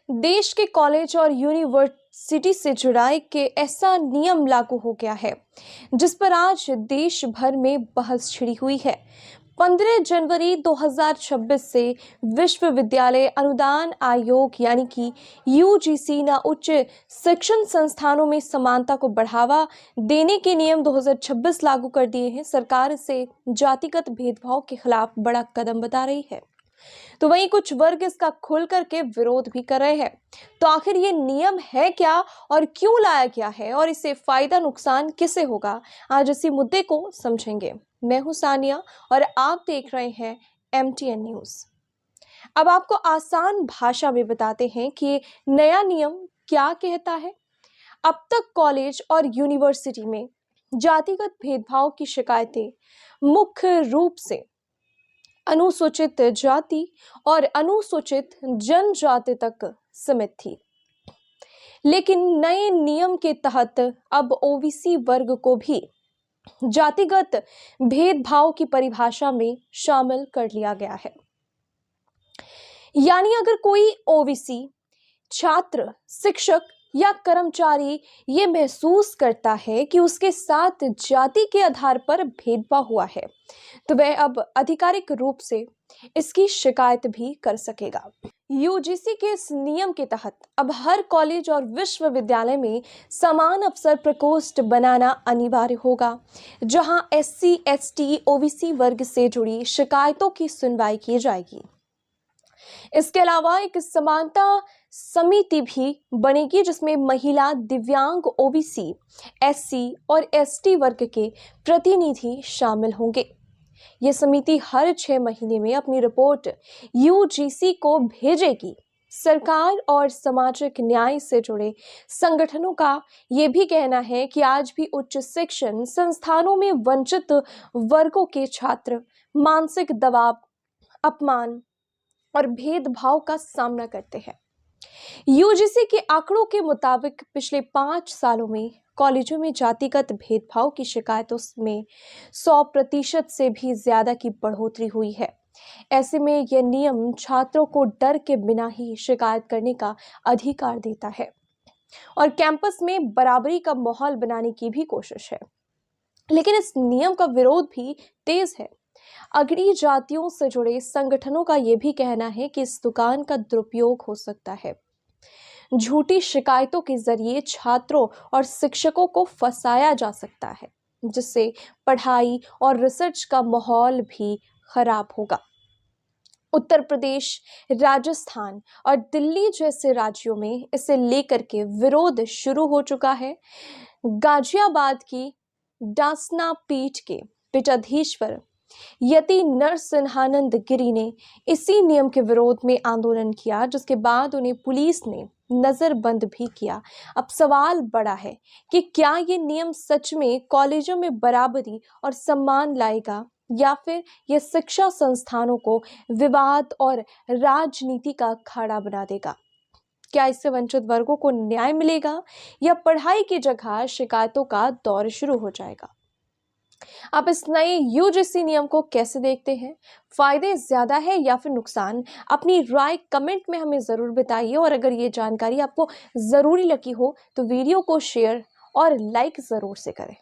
देश के कॉलेज और यूनिवर्सिटी से जुड़ा एक ऐसा नियम लागू हो गया है जिस पर आज देश भर में बहस छिड़ी हुई है। 15 जनवरी 2026 से विश्वविद्यालय अनुदान आयोग यानी कि यूजीसी ने उच्च शिक्षण संस्थानों में समानता को बढ़ावा देने के नियम 2026 लागू कर दिए हैं। सरकार इसे जातिगत भेदभाव के खिलाफ बड़ा कदम बता रही है, तो वहीं कुछ वर्ग इसका खुल करके विरोध भी कर रहे हैं। तो आखिर ये नियम है क्या और क्यों लाया गया है और इससे फायदा नुकसान किसे होगा, आज इसी मुद्दे को समझेंगे। मैं हूं सानिया और आप देख रहे हैं MTN न्यूज। अब आपको आसान भाषा में बताते हैं कि नया नियम क्या कहता है। अब तक कॉलेज और यूनिवर्सिटी में जातिगत भेदभाव की शिकायतें मुख्य रूप से अनुसूचित जाति और अनुसूचित जनजाति तक सीमित थी, लेकिन नए नियम के तहत अब ओबीसी वर्ग को भी जातिगत भेदभाव की परिभाषा में शामिल कर लिया गया है। यानी अगर कोई ओबीसी छात्र, शिक्षक या कर्मचारी ये महसूस करता है कि उसके साथ जाति के आधार पर भेदभाव हुआ है, तो वह अब आधिकारिक रूप से इसकी शिकायत भी कर सकेगा। यूजीसी के इस नियम के तहत अब हर कॉलेज और विश्वविद्यालय में समान अवसर प्रकोष्ठ बनाना अनिवार्य होगा, जहां SC, ST, ओबीसी वर्ग से जुड़ी शिकायतों की सुनवाई की जाएगी। इसके अलावा एक समानता समिति भी बनेगी जिसमें महिला, दिव्यांग, ओबीसी, SC और ST वर्ग के प्रतिनिधि शामिल होंगे। यह समिति हर 6 महीने में अपनी रिपोर्ट यूजीसी को भेजेगी। सरकार और सामाजिक न्याय से जुड़े संगठनों का यह भी कहना है कि आज भी उच्च शिक्षण संस्थानों में वंचित वर्गों के छात्र मानसिक दबाव, अपमान और भेदभाव का सामना करते हैं। यूजीसी के आंकड़ों के मुताबिक पिछले 5 सालों में कॉलेजों में जातिगत भेदभाव की शिकायतों में 100% से भी ज्यादा की बढ़ोतरी हुई है। ऐसे में यह नियम छात्रों को डर के बिना ही शिकायत करने का अधिकार देता है और कैंपस में बराबरी का माहौल बनाने की भी कोशिश है। लेकिन इस नियम का विरोध भी तेज है। अगड़ी जातियों से जुड़े संगठनों का यह भी कहना है कि इस दुकान का दुरुपयोग हो सकता है। झूठी शिकायतों के जरिए छात्रों और शिक्षकों को फंसाया जा सकता है, जिससे पढ़ाई और रिसर्च का माहौल भी खराब होगा। उत्तर प्रदेश, राजस्थान और दिल्ली जैसे राज्यों में इसे लेकर के विरोध शुरू हो चुका है। गाजियाबाद की डासना पीठ के पीठाधीश्वर यति नरसिंहानंद गिरी ने इसी नियम के विरोध में आंदोलन किया, जिसके बाद उन्हें पुलिस ने नजरबंद भी किया। अब सवाल बड़ा है कि क्या ये नियम सच में कॉलेजों में बराबरी और सम्मान लाएगा या फिर यह शिक्षा संस्थानों को विवाद और राजनीति का अखाड़ा बना देगा। क्या इससे वंचित वर्गों को न्याय मिलेगा या पढ़ाई की जगह शिकायतों का दौर शुरू हो जाएगा। आप इस नए यूजीसी नियम को कैसे देखते हैं? फायदे ज्यादा है या फिर नुकसान? अपनी राय कमेंट में हमें जरूर बताइए और अगर ये जानकारी आपको जरूरी लगी हो तो वीडियो को शेयर और लाइक जरूर से करें।